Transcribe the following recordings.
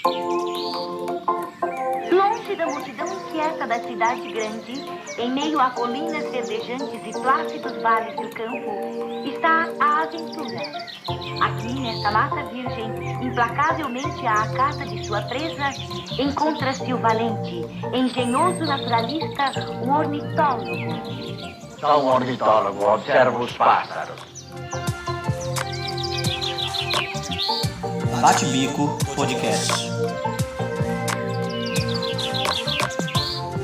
Longe da multidão inquieta da cidade grande, em meio a colinas verdejantes e plácidos vales do campo, está a aventura. Aqui, nesta mata virgem, implacavelmente à caça de sua presa, encontra-se o valente, engenhoso naturalista, o ornitólogo. Sou um ornitólogo, observo os pássaros. Bate-Bico Podcast.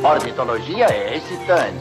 Ornitologia é excitante.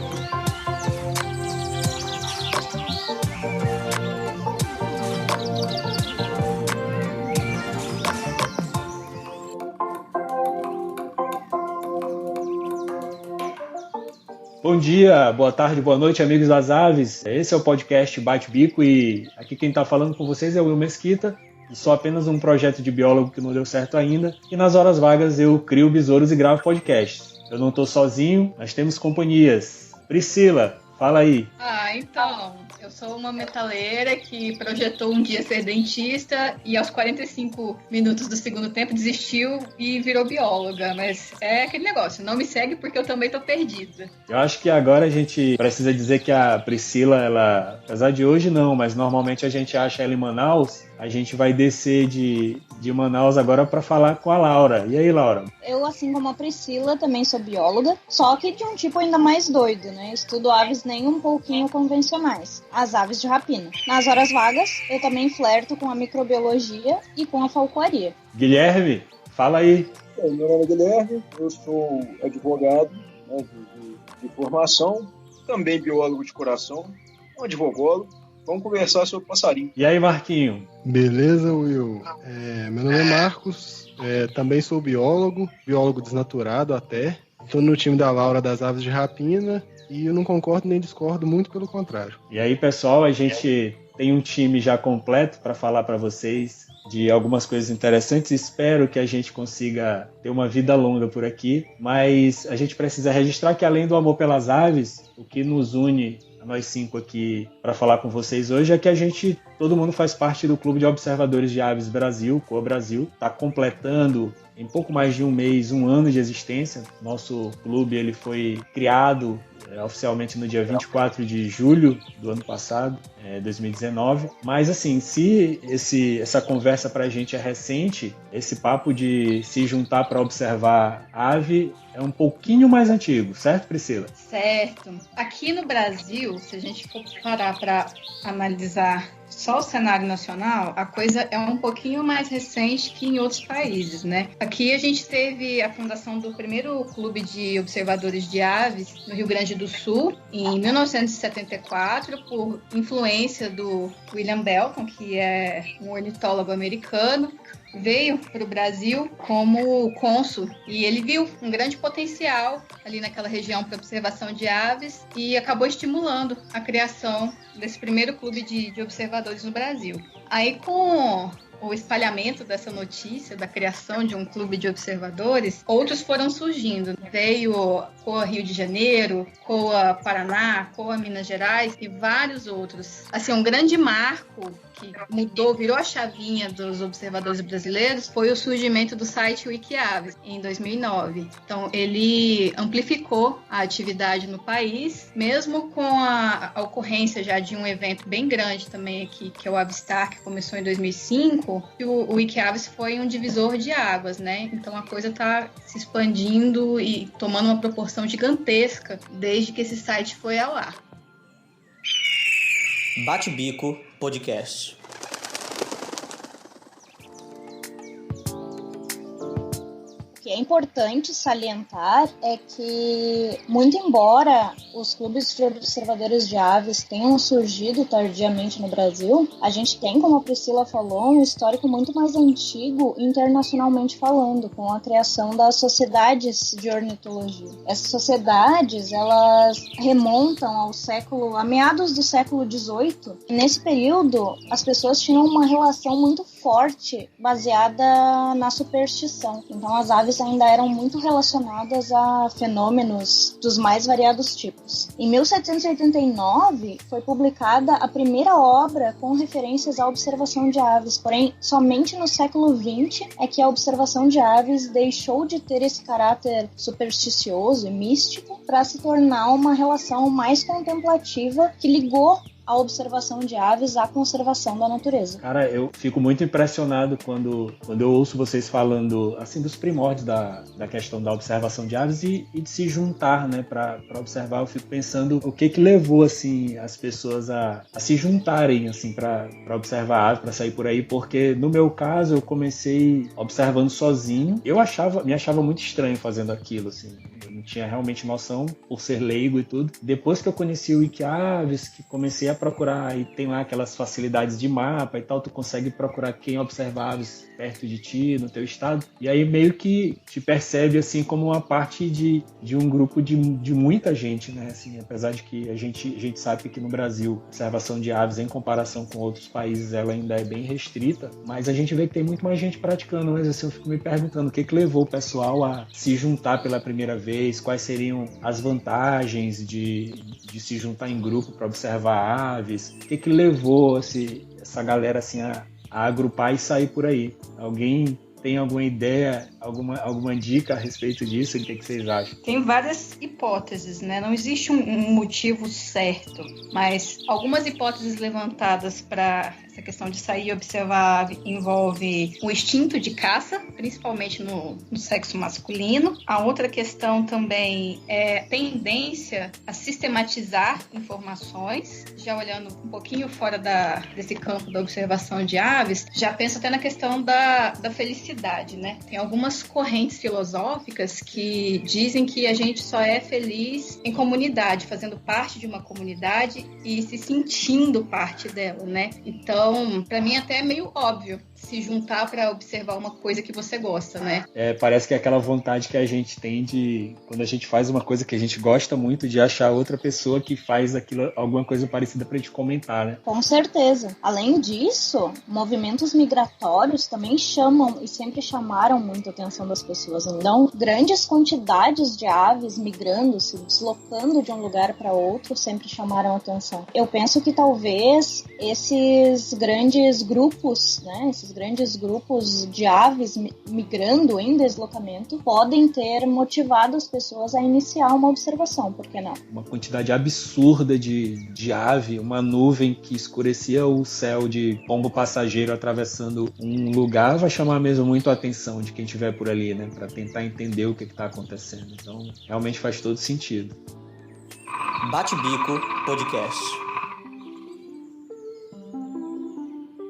Bom dia, boa tarde, boa noite, amigos das aves. Esse é o podcast Bate-Bico e aqui quem está falando com vocês é o Will Mesquita. Sou apenas um projeto de biólogo que não deu certo ainda e nas horas vagas eu crio besouros e gravo podcasts. Eu não estou sozinho, nós temos companhias. Priscila, fala aí. Então, eu sou uma metaleira que projetou um dia ser dentista e aos 45 minutos do segundo tempo desistiu e virou bióloga, mas é aquele negócio, não me segue porque eu também tô perdida. Eu acho que agora a gente precisa dizer que a Priscila, ela, apesar de hoje não, mas normalmente a gente acha ela em Manaus, a gente vai descer de Manaus agora para falar com a Laura. E aí, Laura? Eu, assim como a Priscila, também sou bióloga, só que de um tipo ainda mais doido, né? Estudo aves nem um pouquinho convencionais, as aves de rapina. Nas horas vagas, eu também flerto com a microbiologia e com a falcoaria. Guilherme, fala aí. Meu nome é Guilherme, eu sou advogado, né, de formação, também biólogo de coração, um advogólogo. Vamos conversar sobre passarinho. E aí, Marquinho? Beleza, Will? Meu nome é Marcos, também sou biólogo desnaturado até. Estou no time da Laura das aves de rapina e eu não concordo nem discordo, muito pelo contrário. E aí, pessoal, a gente tem um time já completo para falar para vocês de algumas coisas interessantes. Espero que a gente consiga ter uma vida longa por aqui, mas a gente precisa registrar que além do amor pelas aves, o que nos une nós 5 aqui para falar com vocês hoje é que todo mundo faz parte do Clube de Observadores de Aves Brasil, COA Brasil, está completando em pouco mais de um mês, 1 ano de existência. Nosso clube ele foi criado oficialmente no dia 24 de julho do ano passado, 2019. Mas assim, se essa conversa para a gente é recente, esse papo de se juntar para observar ave é um pouquinho mais antigo, certo, Priscila? Certo. Aqui no Brasil, se a gente for parar para analisar só o cenário nacional, a coisa é um pouquinho mais recente que em outros países, né? Aqui a gente teve a fundação do primeiro clube de observadores de aves no Rio Grande do Sul, em 1974, por influência do William Belton, que é um ornitólogo americano. Veio para o Brasil como cônsul e ele viu um grande potencial ali naquela região para observação de aves e acabou estimulando a criação desse primeiro clube de observadores no Brasil. Aí, com o espalhamento dessa notícia, da criação de um clube de observadores, outros foram surgindo. Veio COA Rio de Janeiro, COA Paraná, COA Minas Gerais e vários outros. Assim, um grande marco que virou a chavinha dos observadores brasileiros foi o surgimento do site Wikiaves em 2009. Então, ele amplificou a atividade no país, mesmo com a ocorrência já de um evento bem grande também aqui, que é o Avistar, que começou em 2005. O Wikiaves foi um divisor de águas, né? Então, a coisa está se expandindo e tomando uma proporção gigantesca desde que esse site foi ao ar. Bate-Bico Podcast. O que é importante salientar é que, muito embora os clubes de observadores de aves tenham surgido tardiamente no Brasil, a gente tem, como a Priscila falou, um histórico muito mais antigo internacionalmente falando, com a criação das sociedades de ornitologia. Essas sociedades, elas remontam a meados do século XVIII. Nesse período, as pessoas tinham uma relação muito forte forte baseada na superstição. Então as aves ainda eram muito relacionadas a fenômenos dos mais variados tipos. Em 1789 foi publicada a primeira obra com referências à observação de aves, porém somente no século XX é que a observação de aves deixou de ter esse caráter supersticioso e místico para se tornar uma relação mais contemplativa que ligou a observação de aves à conservação da natureza. Cara, eu fico muito impressionado quando eu ouço vocês falando assim dos primórdios da questão da observação de aves e de se juntar, né, para observar. Eu fico pensando o que levou assim as pessoas a se juntarem assim para observar aves, para sair por aí, porque no meu caso eu comecei observando sozinho. Eu me achava muito estranho fazendo aquilo, assim. Eu não tinha realmente noção por ser leigo e tudo. Depois que eu conheci o Wikiaves, que comecei a procurar, e tem lá aquelas facilidades de mapa e tal, tu consegue procurar quem observa aves perto de ti, no teu estado, e aí meio que te percebe assim como uma parte de um grupo de muita gente, né, assim, apesar de que a gente sabe que no Brasil a observação de aves em comparação com outros países ela ainda é bem restrita, mas a gente vê que tem muito mais gente praticando, mas assim, eu fico me perguntando o que levou o pessoal a se juntar pela primeira vez, quais seriam as vantagens de se juntar em grupo para observar aves, o que levou essa galera assim a agrupar e sair por aí. Alguém tem alguma ideia, alguma dica a respeito disso? O que vocês acham? Tem várias hipóteses, né? Não existe um motivo certo, mas algumas hipóteses levantadas para essa questão de sair e observar a ave envolve o instinto de caça, principalmente no sexo masculino. A outra questão também é tendência a sistematizar informações. Já olhando um pouquinho fora desse campo da observação de aves, já penso até na questão da felicidade, né? Tem algumas correntes filosóficas que dizem que a gente só é feliz em comunidade, fazendo parte de uma comunidade e se sentindo parte dela, né? Então, para mim até é meio óbvio se juntar para observar uma coisa que você gosta, né? Parece que é aquela vontade que a gente tem de, quando a gente faz uma coisa que a gente gosta muito, de achar outra pessoa que faz aquilo, alguma coisa parecida pra gente comentar, né? Com certeza. Além disso, movimentos migratórios também chamam e sempre chamaram muito a atenção das pessoas. Então, grandes quantidades de aves migrando, se deslocando de um lugar para outro, sempre chamaram a atenção. Eu penso que talvez esses grandes grupos, né, esses grandes grupos de aves migrando em deslocamento podem ter motivado as pessoas a iniciar uma observação, por que não? Uma quantidade absurda de ave, uma nuvem que escurecia o céu de pombo passageiro atravessando um lugar, vai chamar mesmo muito a atenção de quem estiver por ali, né, para tentar entender o que está acontecendo. Então, realmente faz todo sentido. Bate-Bico Podcast.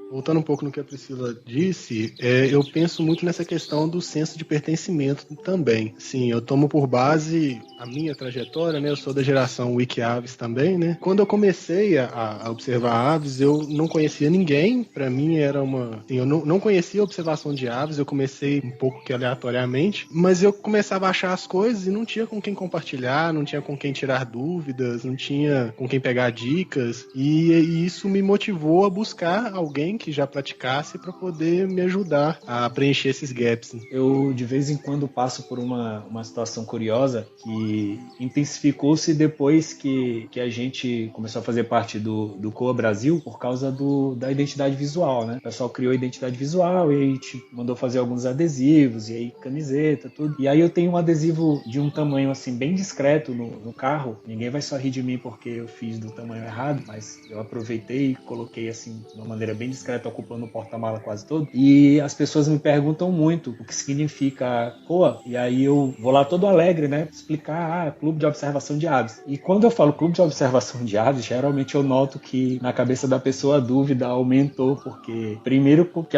Voltando um pouco no que a Priscila disse, eu penso muito nessa questão do senso de pertencimento também. Sim, eu tomo por base a minha trajetória, né? Eu sou da geração Wikiaves também, né? Quando eu comecei a observar aves, eu não conhecia ninguém. Para mim era eu não conhecia a observação de aves, eu comecei um pouco que aleatoriamente, mas eu começava a achar as coisas e não tinha com quem compartilhar, não tinha com quem tirar dúvidas, não tinha com quem pegar dicas, e isso me motivou a buscar alguém que já praticasse para poder me ajudar a preencher esses gaps. Eu, de vez em quando, passo por uma situação curiosa que intensificou-se depois que a gente começou a fazer parte do Coa Brasil por causa da identidade visual, né? O pessoal criou a identidade visual e aí a gente mandou fazer alguns adesivos, e aí camiseta, tudo. E aí eu tenho um adesivo de um tamanho, assim, bem discreto no carro. Ninguém vai só rir de mim porque eu fiz do tamanho errado, mas eu aproveitei e coloquei, assim, de uma maneira bem discreta, ocupando o porta-mala quase todo, e as pessoas me perguntam muito o que significa Coa, e aí eu vou lá todo alegre, né, explicar, Clube de Observação de Aves. E quando eu falo Clube de Observação de Aves, geralmente eu noto que na cabeça da pessoa a dúvida aumentou, porque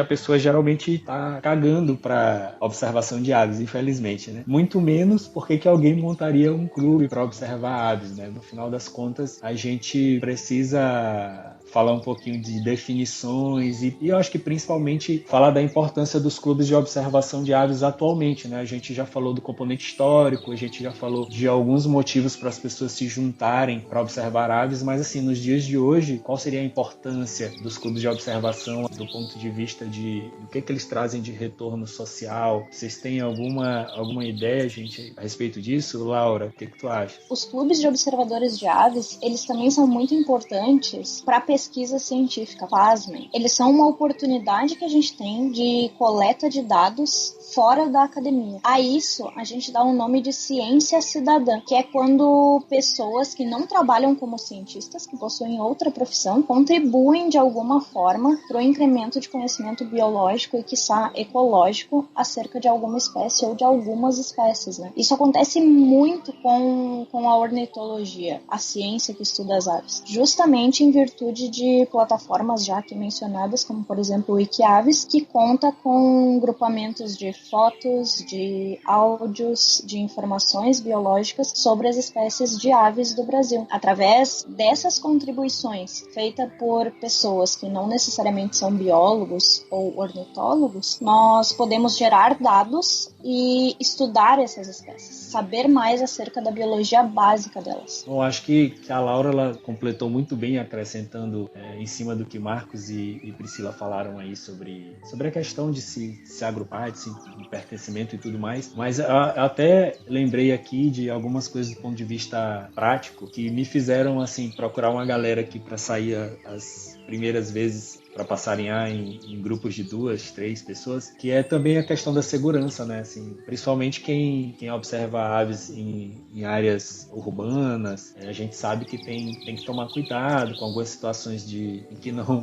a pessoa geralmente tá cagando pra observação de aves, infelizmente, né, muito menos porque que alguém montaria um clube para observar aves, né. No final das contas, a gente precisa falar um pouquinho de definições e eu acho que principalmente falar da importância dos clubes de observação de aves atualmente, né? A gente já falou do componente histórico, a gente já falou de alguns motivos para as pessoas se juntarem para observar aves, mas assim, nos dias de hoje, qual seria a importância dos clubes de observação do ponto de vista do que eles trazem de retorno social? Vocês têm alguma ideia, gente, a respeito disso? Laura, o que tu acha? Os clubes de observadores de aves, eles também são muito importantes para a pesquisa científica, pasmem. Eles são uma oportunidade que a gente tem de coleta de dados fora da academia. A isso, a gente dá o nome de ciência cidadã, que é quando pessoas que não trabalham como cientistas, que possuem outra profissão, contribuem de alguma forma para o incremento de conhecimento biológico e, quiçá, ecológico acerca de alguma espécie ou de algumas espécies, né? Isso acontece muito com a ornitologia, a ciência que estuda as aves, justamente em virtude de plataformas já aqui mencionadas, como por exemplo o Wikiaves, que conta com grupamentos de fotos, de áudios, de informações biológicas sobre as espécies de aves do Brasil. Através dessas contribuições feitas por pessoas que não necessariamente são biólogos ou ornitólogos, nós podemos gerar dados e estudar essas espécies, saber mais acerca da biologia básica delas. Bom, acho que a Laura ela completou muito bem, acrescentando em cima do que Marcos e Priscila falaram aí sobre a questão de se agrupar, de pertencimento e tudo mais, mas eu até lembrei aqui de algumas coisas do ponto de vista prático que me fizeram assim procurar uma galera aqui para sair as primeiras vezes para passarinhar em grupos de 2, 3 pessoas, que é também a questão da segurança, né? Assim, principalmente quem observa aves em áreas urbanas, a gente sabe que tem que tomar cuidado com algumas situações em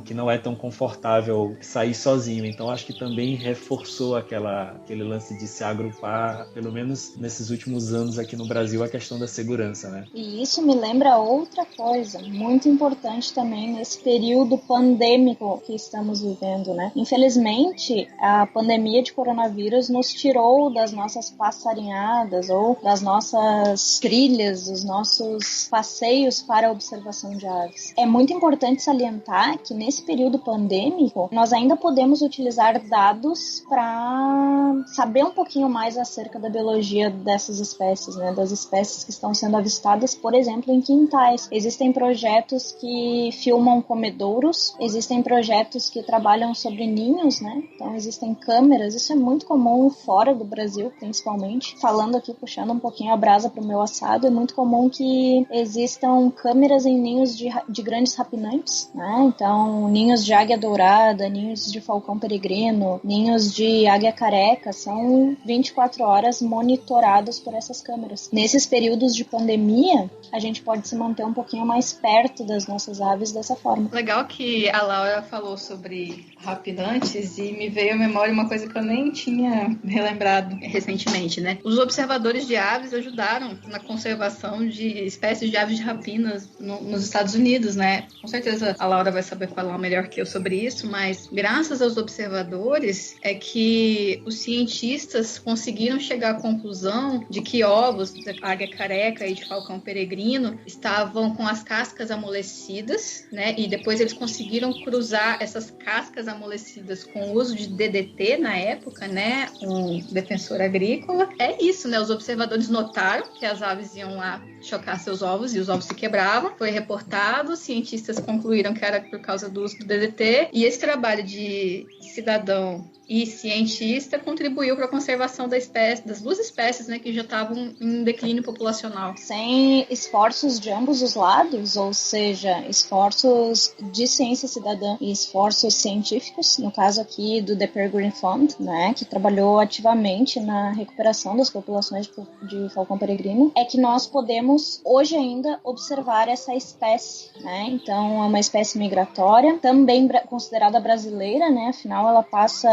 que não é tão confortável sair sozinho. Então acho que também reforçou aquele lance de se agrupar, pelo menos nesses últimos anos aqui no Brasil, a questão da segurança, né? E isso me lembra outra coisa muito importante também nesse período pandêmico que estamos vivendo, né? Infelizmente, a pandemia de coronavírus nos tirou das nossas passarinhadas ou das nossas trilhas, dos nossos passeios para a observação de aves. É muito importante salientar que nesse período pandêmico, nós ainda podemos utilizar dados para saber um pouquinho mais acerca da biologia dessas espécies, né? Das espécies que estão sendo avistadas, por exemplo, em quintais. Existem projetos que filmam comedouros, existem projetos que trabalham sobre ninhos, né? Então existem câmeras, isso é muito comum fora do Brasil, principalmente. Falando aqui, puxando um pouquinho a brasa pro meu assado, é muito comum que existam câmeras em ninhos de grandes rapinantes, né? Então, ninhos de águia dourada, ninhos de falcão peregrino, ninhos de águia careca, são 24 horas monitorados por essas câmeras. Nesses períodos de pandemia, a gente pode se manter um pouquinho mais perto das nossas aves dessa forma. Legal que a Laura falou sobre rapinantes e me veio à memória uma coisa que eu nem tinha relembrado recentemente, né? Os observadores de aves ajudaram na conservação de espécies de aves de rapinas nos Estados Unidos, né? Com certeza a Laura vai saber falar melhor que eu sobre isso, mas graças aos observadores é que os cientistas conseguiram chegar à conclusão de que ovos de águia careca e de falcão peregrino estavam com as cascas amolecidas, né? E depois eles conseguiram cruzar essas cascas amolecidas com o uso de DDT na época, né? Um defensor agrícola. É isso, né? Os observadores notaram que as aves iam lá chocar seus ovos e os ovos se quebravam. Foi reportado, os cientistas concluíram que era por causa do uso do DDT. E esse trabalho de cidadão e cientista contribuiu para a conservação das duas espécies, né, que já estavam em declínio populacional. Sem esforços de ambos os lados, ou seja, esforços de ciência cidadã e esforços científicos, no caso aqui do The Peregrine Fund, né, que trabalhou ativamente na recuperação das populações de falcão peregrino, é que nós podemos hoje ainda observar essa espécie, né? Então é uma espécie migratória, também considerada brasileira, né? Afinal ela passa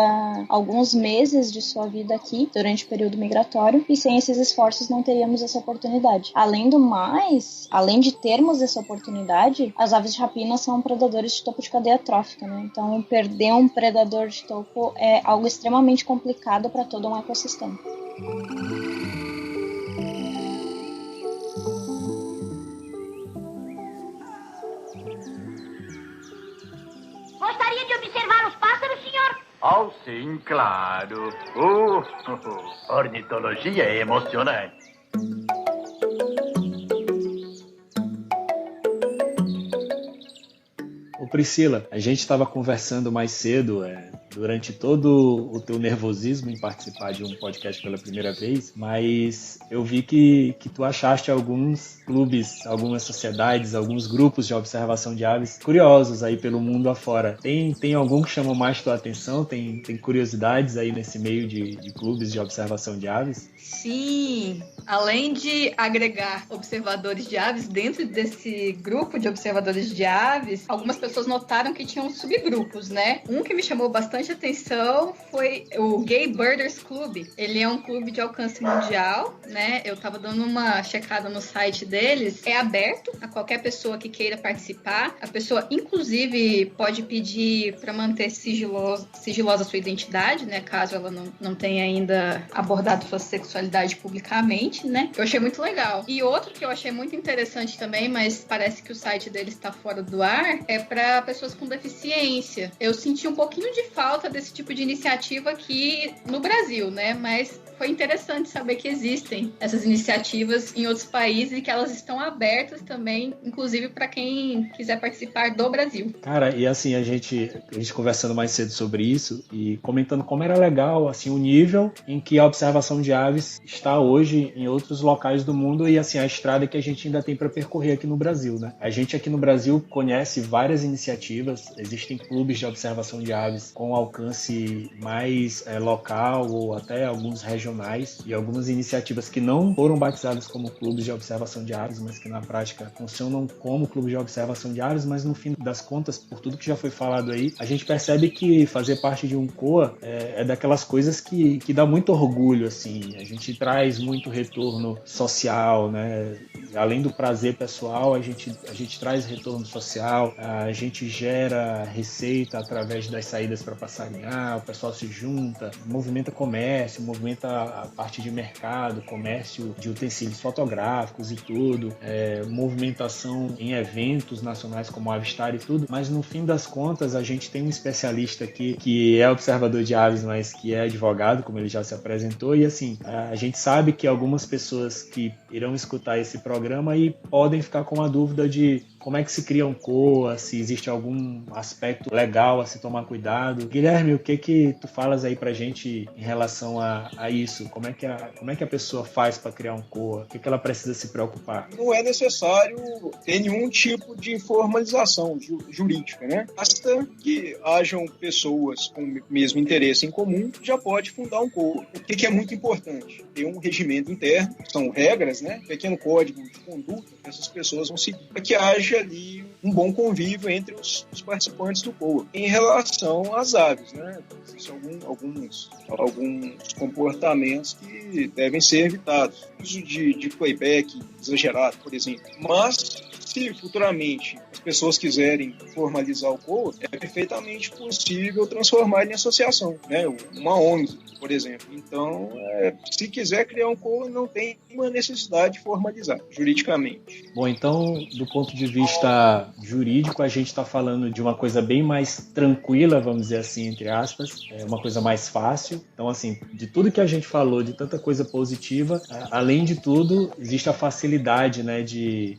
alguns meses de sua vida aqui durante o período migratório, e sem esses esforços não teríamos essa oportunidade. Além do mais, além de termos essa oportunidade, as aves de rapina são predadores de topo de cadeia trófica, né? Então perder um predador de topo é algo extremamente complicado para todo um ecossistema. Oh, sim, claro. Ornitologia é emocionante. Ô Priscila, a gente estava conversando mais cedo, durante todo o teu nervosismo em participar de um podcast pela primeira vez, mas eu vi que tu achaste alguns clubes, algumas sociedades, alguns grupos de observação de aves curiosos aí pelo mundo afora. Tem algum que chamou mais tua atenção? Tem curiosidades aí nesse meio de clubes de observação de aves? Sim, além de agregar observadores de aves dentro desse grupo de observadores de aves, algumas pessoas notaram que tinham subgrupos, né? Um que me chamou bastante atenção foi o Gay Birders Club. Ele é um clube de alcance mundial, né? Eu tava dando uma checada no site deles. É aberto a qualquer pessoa que queira participar. A pessoa, inclusive, pode pedir para manter sigilosa a sua identidade, né? Caso ela não tenha ainda abordado sua sexualidade publicamente, né? Eu achei muito legal. E outro que eu achei muito interessante também, mas parece que o site deles está fora do ar, é para pessoas com deficiência. Eu senti um pouquinho de falta desse tipo de iniciativa aqui no Brasil, né? Mas foi interessante saber que existem essas iniciativas em outros países e que elas estão abertas também, inclusive para quem quiser participar do Brasil. Cara, e assim, a gente conversando mais cedo sobre isso e comentando como era legal, assim, o nível em que a observação de aves está hoje em outros locais do mundo e, assim, a estrada que a gente ainda tem para percorrer aqui no Brasil, né? A gente aqui no Brasil conhece várias iniciativas, existem clubes de observação de aves com alcance mais local ou até alguns regionais e algumas iniciativas que não foram batizadas como clubes de observação de aves, mas que na prática funcionam como clubes de observação de aves, mas no fim das contas, por tudo que já foi falado aí, a gente percebe que fazer parte de um COA é daquelas coisas que dá muito orgulho, assim. A gente traz muito retorno social, né? Além do prazer pessoal, a gente traz retorno social, a gente gera receita através das saídas para passarinhar, o pessoal se junta, movimenta comércio, movimenta a parte de mercado, comércio de utensílios fotográficos e tudo, movimentação em eventos nacionais como o Avistar e tudo, mas no fim das contas a gente tem um especialista aqui que é observador de aves, mas que é advogado, como ele já se apresentou, e assim, a gente sabe que algumas pessoas que irão escutar esse programa e podem ficar com a dúvida de como é que se cria um COA, se existe algum aspecto legal a se tomar cuidado. Guilherme, o que tu falas aí pra gente em relação a isso? Como é que a pessoa faz para criar um COA? O que ela precisa se preocupar? Não é necessário ter nenhum tipo de formalização jurídica, né? Basta que hajam pessoas com o mesmo interesse em comum, já pode fundar um COA. O que é muito importante? Ter um regimento interno, são regras, né? Um pequeno código de conduta que essas pessoas vão seguir, para que haja ali um bom convívio entre os participantes do COA. Em relação às aves, né? Existem alguns comportamentos que devem ser evitados. O uso de playback exagerado, por exemplo. Mas, se futuramente as pessoas quiserem formalizar o COA, é perfeitamente possível transformar em associação, né? Uma ONG, por exemplo. Então, se quiser criar um COA, não tem uma necessidade de formalizar juridicamente. Bom, então, do ponto de vista jurídico, a gente está falando de uma coisa bem mais tranquila, vamos dizer assim, entre aspas, uma coisa mais fácil. Então, assim, de tudo que a gente falou, de tanta coisa positiva, além de tudo, existe a facilidade, né,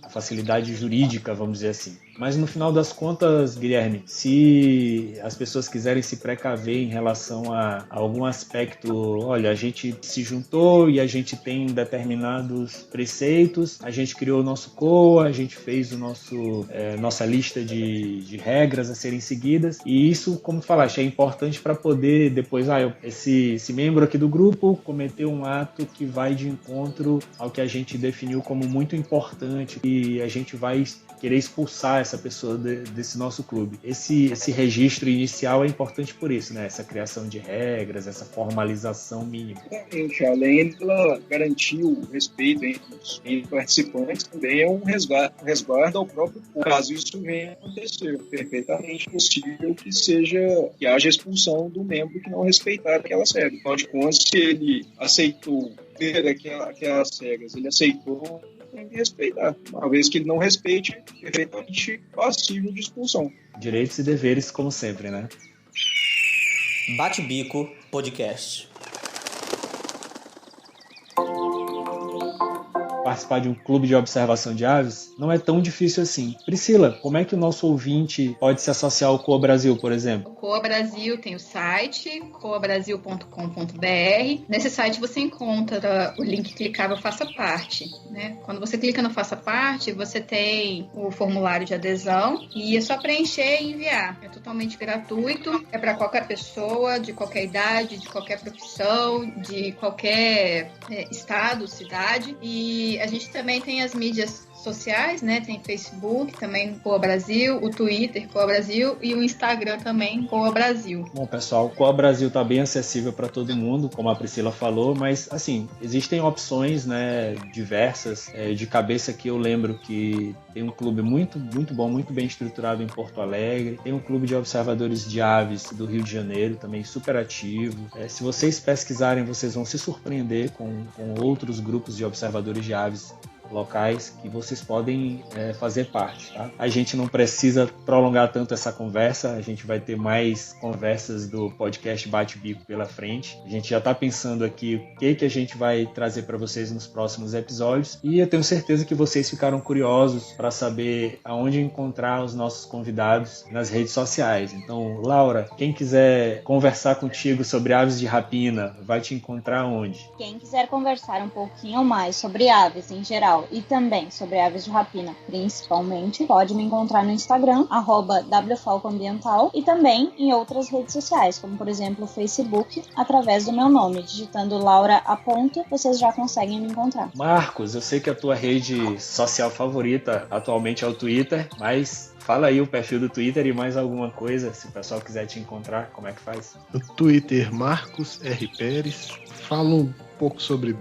a facilidade jurídica, vamos dizer assim. Mas no final das contas, Guilherme, se as pessoas quiserem se precaver em relação a algum aspecto, olha, a gente se juntou e a gente tem determinados preceitos, a gente criou o nosso COA, a gente fez nossa lista de regras a serem seguidas, e isso, como tu falaste, é importante para poder depois, esse membro aqui do grupo cometeu um ato que vai de encontro ao que a gente definiu como muito importante e a gente vai querer expulsar essa pessoa desse nosso clube. Esse registro inicial é importante por isso, né? Essa criação de regras, essa formalização mínima. Exatamente. Além de ela garantir o respeito entre os participantes, também é um resguardo ao próprio povo. Caso isso venha a acontecer, perfeitamente possível que haja expulsão do membro que não respeitar aquelas regras. Afinal de contas, se ele aceitou ter aquelas regras, ele aceitou, tem que respeitar. Uma vez que ele não respeite, é perfeitamente passível de expulsão. Direitos e deveres, como sempre, né? Bate-Bico Podcast. Participar de um clube de observação de aves não é tão difícil assim. Priscila, como é que o nosso ouvinte pode se associar ao Coa Brasil, por exemplo? O Coa Brasil tem o site coabrasil.com.br. Nesse site você encontra o link clicável Faça Parte, né? Quando você clica no Faça Parte, você tem o formulário de adesão e é só preencher e enviar. É totalmente gratuito, é para qualquer pessoa, de qualquer idade, de qualquer profissão, de qualquer estado, cidade. E a gente também tem as mídias sociais, né? Tem Facebook, também Coa Brasil, o Twitter Coa Brasil e o Instagram também Coa Brasil. Bom, pessoal, o Coa Brasil está bem acessível para todo mundo, como a Priscila falou, mas assim, existem opções, né, diversas. De cabeça que eu lembro que tem um clube muito bom, muito bem estruturado em Porto Alegre, tem um clube de observadores de aves do Rio de Janeiro, também super ativo. Se vocês pesquisarem, vocês vão se surpreender com outros grupos de observadores de aves locais que vocês podem fazer parte, tá? A gente não precisa prolongar tanto essa conversa, a gente vai ter mais conversas do podcast Bate-Bico pela frente. A gente já está pensando aqui o que a gente vai trazer para vocês nos próximos episódios e eu tenho certeza que vocês ficaram curiosos para saber aonde encontrar os nossos convidados nas redes sociais. Então, Laura, quem quiser conversar contigo sobre aves de rapina, vai te encontrar onde? Quem quiser conversar um pouquinho mais sobre aves em geral e também sobre aves de rapina, principalmente, pode me encontrar no Instagram, @wfalcoambiental, e também em outras redes sociais, como por exemplo o Facebook, através do meu nome. Digitando Laura Aponte, vocês já conseguem me encontrar. Marcos, eu sei que a tua rede social favorita atualmente é o Twitter, mas fala aí o perfil do Twitter e mais alguma coisa, se o pessoal quiser te encontrar, como é que faz? No Twitter, Marcos R. Pérez. Falo um pouco sobre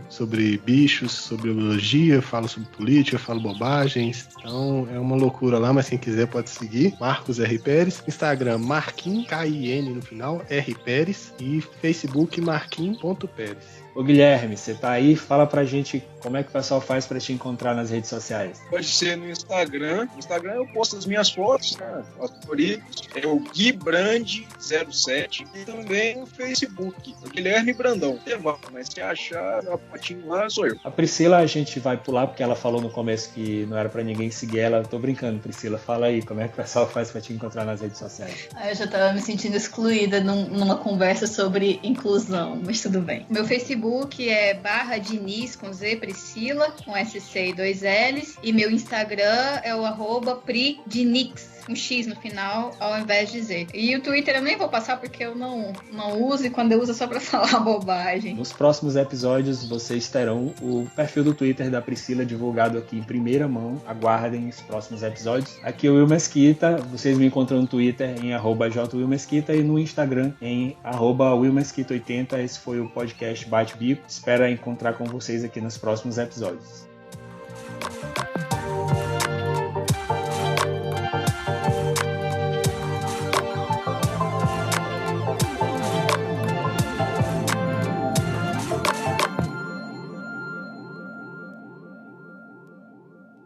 bichos, sobre biologia, falo sobre política, falo bobagens. Então é uma loucura lá, mas quem quiser pode seguir. Marcos R. Pérez. Instagram, Marquim, K-I-N no final, R. Pérez. E Facebook, Marquim.Pérez. Ô Guilherme, você tá aí? Fala pra gente como é que o pessoal faz pra te encontrar nas redes sociais. Pode ser no Instagram. No Instagram eu posto as minhas fotos, né? Os favoritos. É o GuiBrand07. E também no Facebook. O Guilherme Brandão. Mas se achar a fotinho lá, sou eu. A Priscila a gente vai pular porque ela falou no começo que não era pra ninguém seguir ela. Eu tô brincando, Priscila. Fala aí, como é que o pessoal faz pra te encontrar nas redes sociais? Eu já tava me sentindo excluída numa conversa sobre inclusão, mas tudo bem. Meu Facebook é /Diniz com Z, Priscila, com SC e 2 L's. E meu Instagram é o @PriDinix, um X no final, ao invés de Z. E o Twitter eu nem vou passar porque eu não uso, e quando eu uso é só pra falar bobagem. Nos próximos episódios vocês terão o perfil do Twitter da Priscila divulgado aqui em primeira mão. Aguardem os próximos episódios. Aqui é o Will Mesquita, vocês me encontram no Twitter em @jwillmesquita e no Instagram em @willmesquita80. Esse foi o podcast Bate-Bico. Espero encontrar com vocês aqui nos próximos episódios.